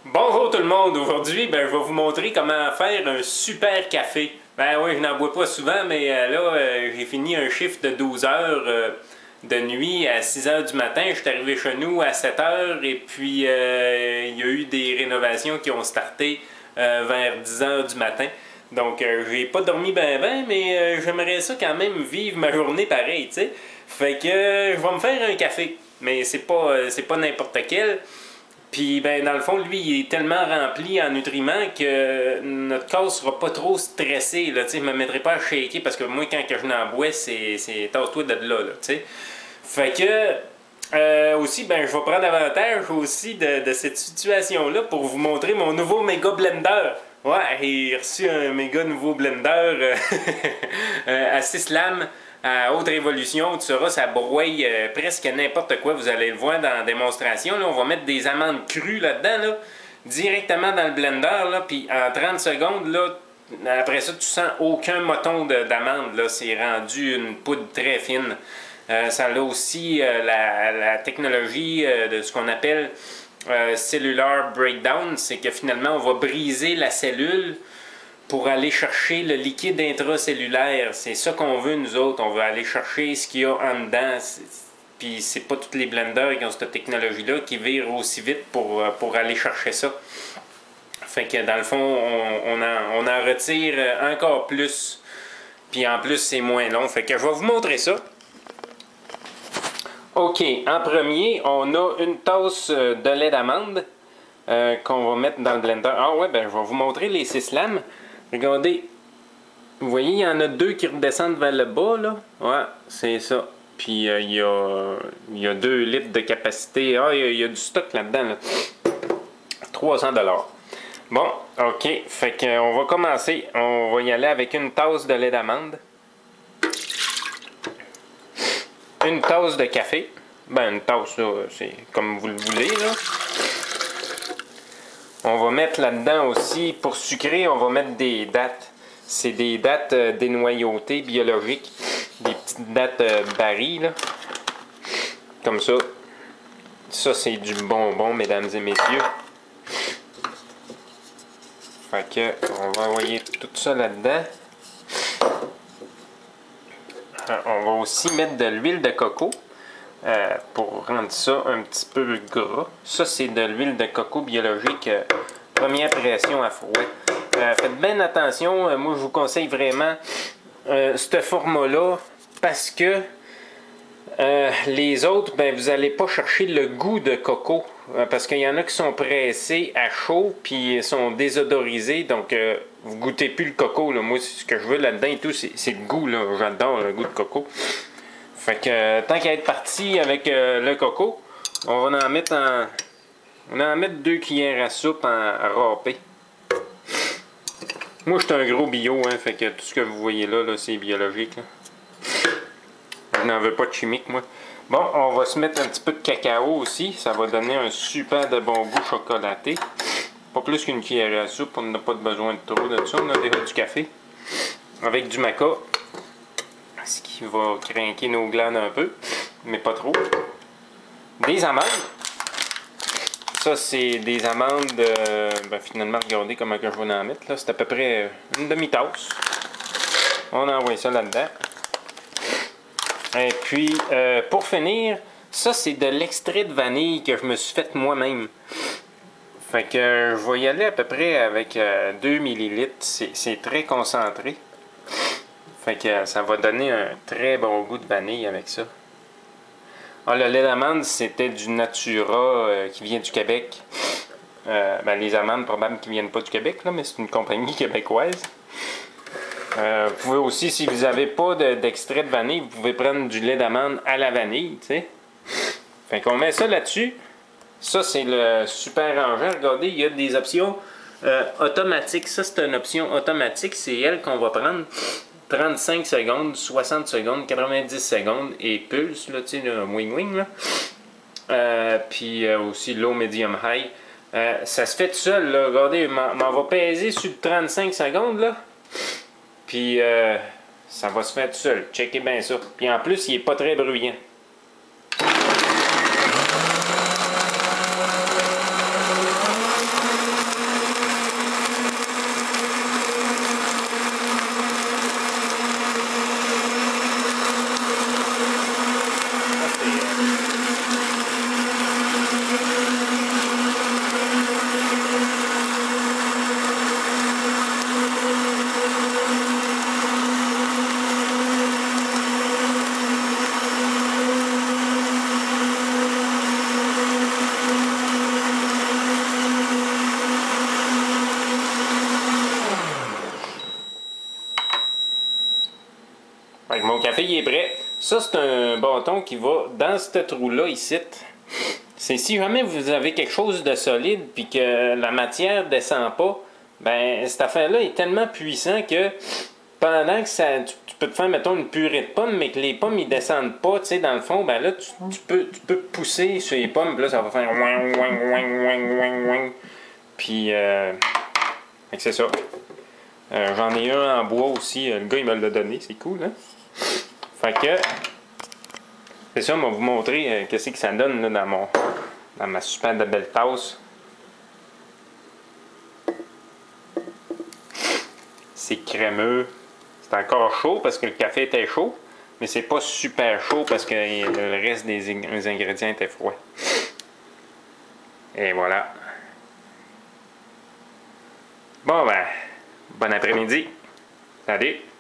Bonjour tout le monde, aujourd'hui je vais vous montrer comment faire un super café. Ben oui, je n'en bois pas souvent, mais j'ai fini un shift de 12 heures de nuit à 6 heures du matin. Je suis arrivé chez nous à 7 heures et puis il y a eu des rénovations qui ont starté vers 10 heures du matin. Donc j'ai pas dormi ben, mais j'aimerais ça quand même vivre ma journée pareil, tu sais. Fait que je vais me faire un café, mais c'est pas n'importe quel. Puis, ben, dans le fond, lui, il est tellement rempli en nutriments que notre corps ne sera pas trop stressé. Là, je ne me mettrai pas à shaker parce que moi, quand je n'en bois, c'est tasse-toi de là. T'sais. Fait que, aussi, ben, je vais prendre avantage aussi de cette situation-là pour vous montrer mon nouveau méga blender. Ouais, j'ai reçu un méga nouveau blender à 6 lames à haute révolution. Tu sauras, ça broye presque n'importe quoi. Vous allez le voir dans la démonstration. Là, on va mettre des amandes crues là-dedans, là, directement dans le blender. Là, puis en 30 secondes, là, après ça, tu sens aucun moton d'amande. C'est rendu une poudre très fine. Ça a aussi la technologie de ce qu'on appelle cellular breakdown. C'est que finalement, on va briser la cellule pour aller chercher le liquide intracellulaire. C'est ça qu'on veut, nous autres. On veut aller chercher ce qu'il y a en dedans. Puis c'est pas tous les blenders qui ont cette technologie-là qui virent aussi vite pour aller chercher ça. Fait que dans le fond, on en retire encore plus. Puis en plus, c'est moins long. Fait que je vais vous montrer ça. OK, en premier, on a une tasse de lait d'amande qu'on va mettre dans le blender. Ah ouais, ben je vais vous montrer les 6 lames. Regardez, vous voyez, il y en a 2 qui redescendent vers le bas, là. Ouais, c'est ça. Puis il y a 2 litres de capacité. Ah, il y a du stock là-dedans, là. 300 $. Bon, OK. Fait qu'on va commencer. On va y aller avec une tasse de lait d'amande. Une tasse de café. Ben, une tasse, là, c'est comme vous le voulez, là. On va mettre là-dedans aussi, pour sucrer, on va mettre des dattes. C'est des dattes dénoyautées biologiques. Des petites dattes Barry, là. Comme ça. Ça, c'est du bonbon, mesdames et messieurs. Fait que, on va envoyer tout ça là-dedans. On va aussi mettre de l'huile de coco. Pour rendre ça un petit peu gras. Ça, c'est de l'huile de coco biologique première pression à froid. Faites bien attention. Moi, je vous conseille vraiment ce format-là parce que les autres, ben, vous n'allez pas chercher le goût de coco. Parce qu'il y en a qui sont pressés à chaud puis sont désodorisés. Donc, vous goûtez plus le coco. Là. Moi, ce que je veux là-dedans et tout, c'est le goût. J'adore le goût de coco. Fait que tant qu'à être parti avec le coco, on va en mettre 2 cuillères à soupe en râpé. Moi, je suis un gros bio, hein, fait que tout ce que vous voyez là c'est biologique. Là. Je n'en veux pas de chimique, moi. Bon, on va se mettre un petit peu de cacao aussi. Ça va donner un super de bon goût chocolaté. Pas plus qu'une cuillère à soupe, on n'a pas besoin de trop de ça. On a déjà du café. Avec du maca. Ce qui va craquer nos glandes un peu, mais pas trop. Des amandes. Ça, c'est des amandes, ben, finalement, regardez comment que je vais en mettre. C'est à peu près une demi-tasse. On envoie ça là-dedans. Et puis, pour finir, ça, c'est de l'extrait de vanille que je me suis fait moi-même. Fait que je vais y aller à peu près avec 2 ml. C'est très concentré. Fait que ça va donner un très bon goût de vanille avec ça. Ah, le lait d'amande, c'était du Natura qui vient du Québec. Ben, les amandes, probablement qui ne viennent pas du Québec, là, mais c'est une compagnie québécoise. Vous pouvez aussi, si vous n'avez pas d'extrait de vanille, vous pouvez prendre du lait d'amande à la vanille, tu sais. Fait qu'on met ça là-dessus. Ça, c'est le super engin. Regardez, il y a des options automatiques. Ça, c'est une option automatique. C'est elle qu'on va prendre. 35 secondes, 60 secondes, 90 secondes et pulse, là, tu sais, le wing-wing, là. Puis aussi low, medium, high. Ça se fait tout seul, là. Regardez, m'en va peser sur 35 secondes, là. Puis ça va se faire tout seul. Checkez bien ça. Puis en plus, il n'est pas très bruyant. café il est prêt. Ça, c'est un bâton qui va dans ce trou-là ici. C'est si jamais vous avez quelque chose de solide puis que la matière descend pas, ben cette affaire-là est tellement puissant que pendant que tu peux te faire, mettons, une purée de pommes, mais que les pommes ils descendent pas, tu sais, dans le fond, ben là, tu peux pousser sur les pommes, puis là, ça va faire ouing, ouing, ouing, ouing, ouing, ouing. Puis, c'est ça. J'en ai un en bois aussi, le gars il me l'a donné, c'est cool, hein? Fait que, c'est ça, on va vous montrer qu'est-ce que ça donne là, dans ma super de belle tasse. C'est crémeux. C'est encore chaud parce que le café était chaud, mais c'est pas super chaud parce que le reste des ingrédients étaient froids. Et voilà. Bon ben, bon après-midi. Salut!